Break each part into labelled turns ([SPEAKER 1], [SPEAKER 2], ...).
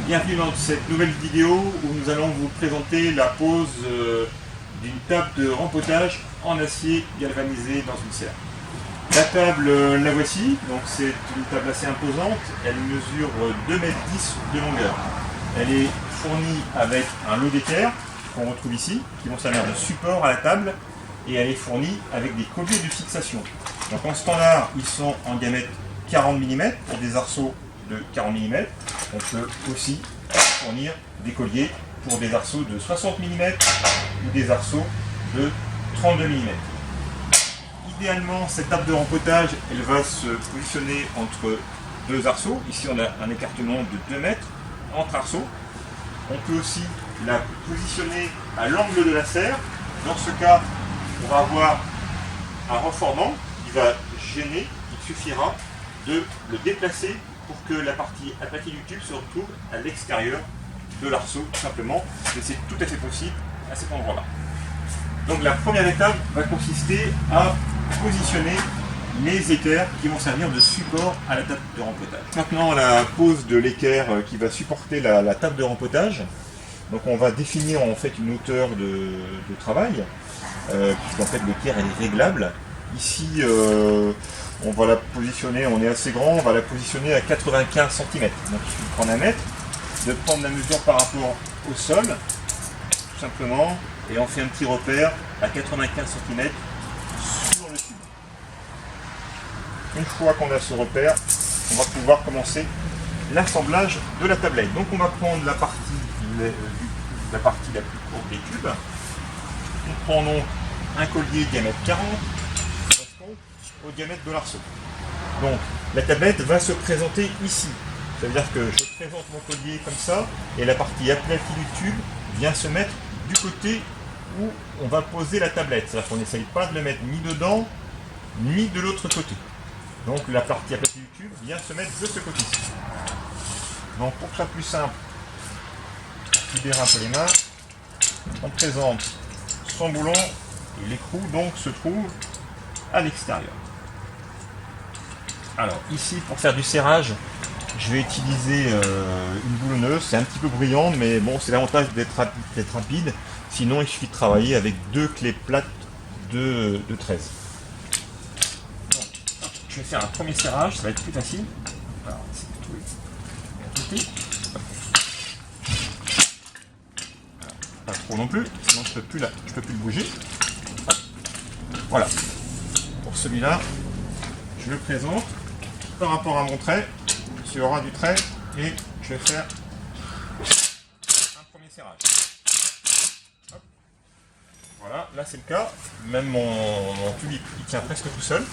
[SPEAKER 1] Bienvenue dans cette nouvelle vidéo où nous allons vous présenter la pose d'une table de rempotage en acier galvanisé dans une serre. La table, la voici, donc c'est une table assez imposante, elle mesure 2,10 m de longueur. Elle est fournie avec un lot d'équerre qu'on retrouve ici, qui vont servir de support à la table, et elle est fournie avec des colliers de fixation. Donc en standard, ils sont en diamètre 40 mm pour des arceaux de 40 mm. On peut aussi fournir des colliers pour des arceaux de 60 mm ou des arceaux de 32 mm. Idéalement, cette table de rempotage, elle va se positionner entre deux arceaux. Ici, on a un écartement de 2 mètres entre arceaux. On peut aussi la positionner à l'angle de la serre. Dans ce cas, on va avoir un renforcement qui va gêner. Il suffira de le déplacer pour que la partie aplatie du tube se retrouve à l'extérieur de l'arceau, tout simplement. Et c'est tout à fait possible à cet endroit-là. Donc la première étape va consister à positionner les équerres qui vont servir de support à la table de rempotage. Maintenant, la pose de l'équerre qui va supporter la table de rempotage. Donc on va définir en fait une hauteur de travail, puisqu'en fait l'équerre elle est réglable. Ici, on va la positionner, on est assez grand, on va la positionner à 95 cm. Donc il suffit de prendre un mètre, de prendre la mesure par rapport au sol, tout simplement, et on fait un petit repère à 95 cm sur le tube. Une fois qu'on a ce repère, on va pouvoir commencer l'assemblage de la tablette. Donc on va prendre la partie la plus courte des tubes. On prend donc un collier diamètre 40 qui correspond au diamètre de l'arceau. Donc la tablette va se présenter ici. Ça veut dire que je présente mon collier comme ça et la partie aplatie du tube vient se mettre du côté où on va poser la tablette. C'est-à-dire qu'on n'essaye pas de le mettre ni dedans ni de l'autre côté. Donc la partie aplatie du tube vient se mettre de ce côté-ci. Donc pour que ça soit plus simple, pour libérer un peu les mains, on présente son boulon et l'écrou donc se trouve à l'extérieur. Alors ici pour faire du serrage, je vais utiliser une boulonneuse, c'est un petit peu brillant mais bon c'est l'avantage d'être rapide, sinon il suffit de travailler avec deux clés plates de 13. Donc, je vais faire un premier serrage, ça va être plus facile. Alors, c'est tout. Pas trop non plus, sinon je peux plus le bouger. Voilà. Pour celui-là, je le présente par rapport à mon trait. Il y aura du trait et je vais faire un premier serrage. Hop. Voilà, là c'est le cas. Même mon tube il tient presque tout seul.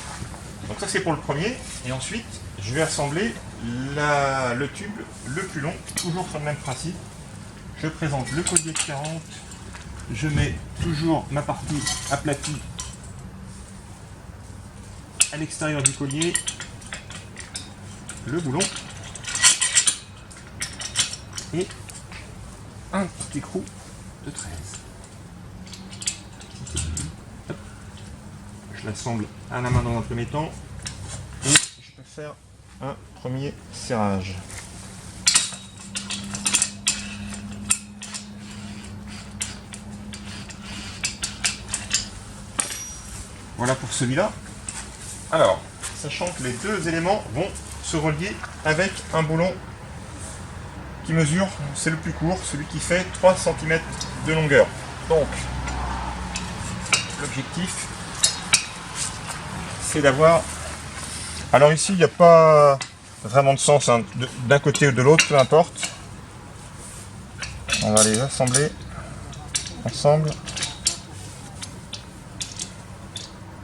[SPEAKER 1] Donc ça c'est pour le premier. Et ensuite, je vais assembler le tube le plus long, toujours sur le même principe. Je présente le collier de 40, je mets toujours ma partie aplatie à l'extérieur du collier, le boulon et un petit écrou de 13. Hop. Je l'assemble à la main dans un premier temps et je peux faire un premier serrage. Voilà pour celui-là. Alors, sachant que les deux éléments vont se relier avec un boulon qui mesure, c'est le plus court, celui qui fait 3 cm de longueur. Donc, l'objectif, c'est d'avoir... Alors ici, il n'y a pas vraiment de sens, hein, d'un côté ou de l'autre, peu importe. On va les assembler ensemble.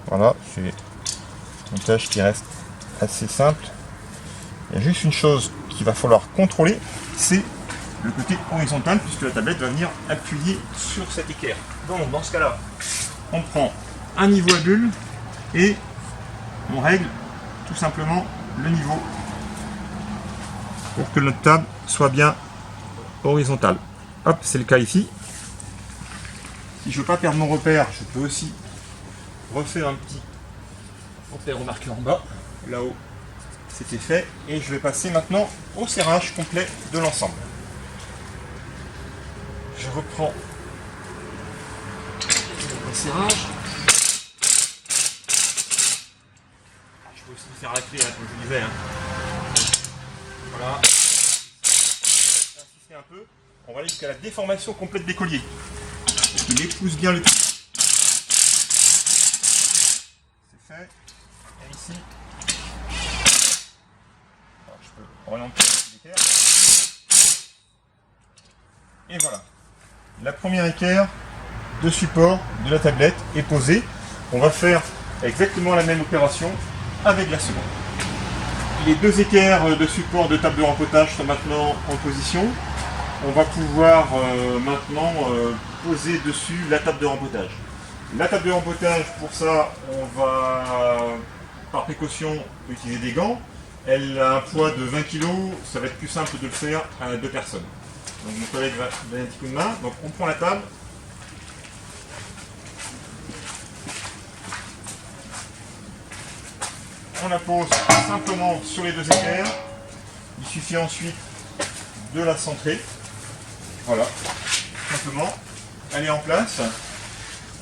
[SPEAKER 1] Voilà, c'est une tâche qui reste assez simple. Il y a juste une chose qu'il va falloir contrôler, c'est le côté horizontal, puisque la tablette va venir appuyer sur cette équerre. Donc dans ce cas-là, on prend un niveau à bulle et on règle tout simplement le niveau pour que notre table soit bien horizontale. Hop, c'est le cas ici. Si je ne veux pas perdre mon repère, je peux aussi refaire un petit repère au marqueur en bas, là-haut c'était fait, et je vais passer maintenant au serrage complet de l'ensemble. je reprends le serrage. Je peux aussi le faire à la clé, comme je vous disais. Voilà. Insister un peu. On va aller jusqu'à la déformation complète des colliers. Il épouse bien le tout. C'est fait. Et ici, alors, je peux orienter l'équerre. Et voilà. La première équerre de support de la tablette est posée. On va faire exactement la même opération avec la seconde. Les deux équerres de support de table de rempotage sont maintenant en position. On va pouvoir maintenant poser dessus la table de rempotage. La table de rempotage, pour ça, on va par précaution utiliser des gants. Elle a un poids de 20 kg, ça va être plus simple de le faire à 2 personnes. Donc mon collègue va donner un petit coup de main. Donc on prend la table. On la pose simplement sur les deux équerres. Il suffit ensuite de la centrer. Voilà, simplement. Elle est en place.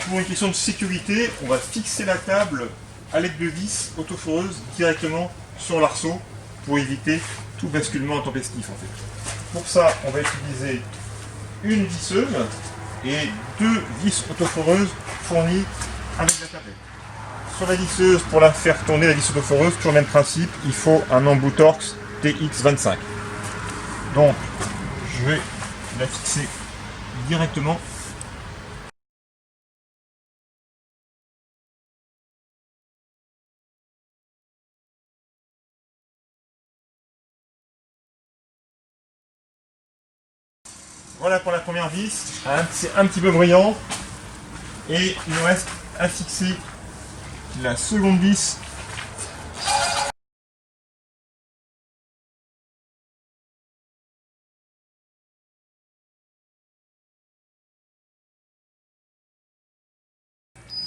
[SPEAKER 1] Pour une question de sécurité, on va fixer la table à l'aide de vis autoforeuses directement sur l'arceau pour éviter tout basculement intempestif en fait. Pour ça, on va utiliser une visseuse et 2 vis autoforeuses fournies avec la tablette. Sur la visseuse, pour la faire tourner, la vis autoforeuse, toujours le même principe, il faut un embout Torx TX25. Donc, je vais la fixer directement. Voilà pour la première vis, c'est un petit peu brillant. Et il nous reste à fixer la seconde vis.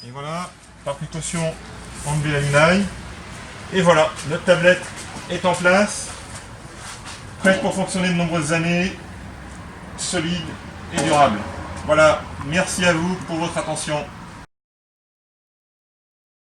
[SPEAKER 1] Et voilà, par précaution, enlever la limaille. Et voilà, notre tablette est en place, prête pour fonctionner de nombreuses années, solide et durable. Voilà, merci à vous pour votre attention.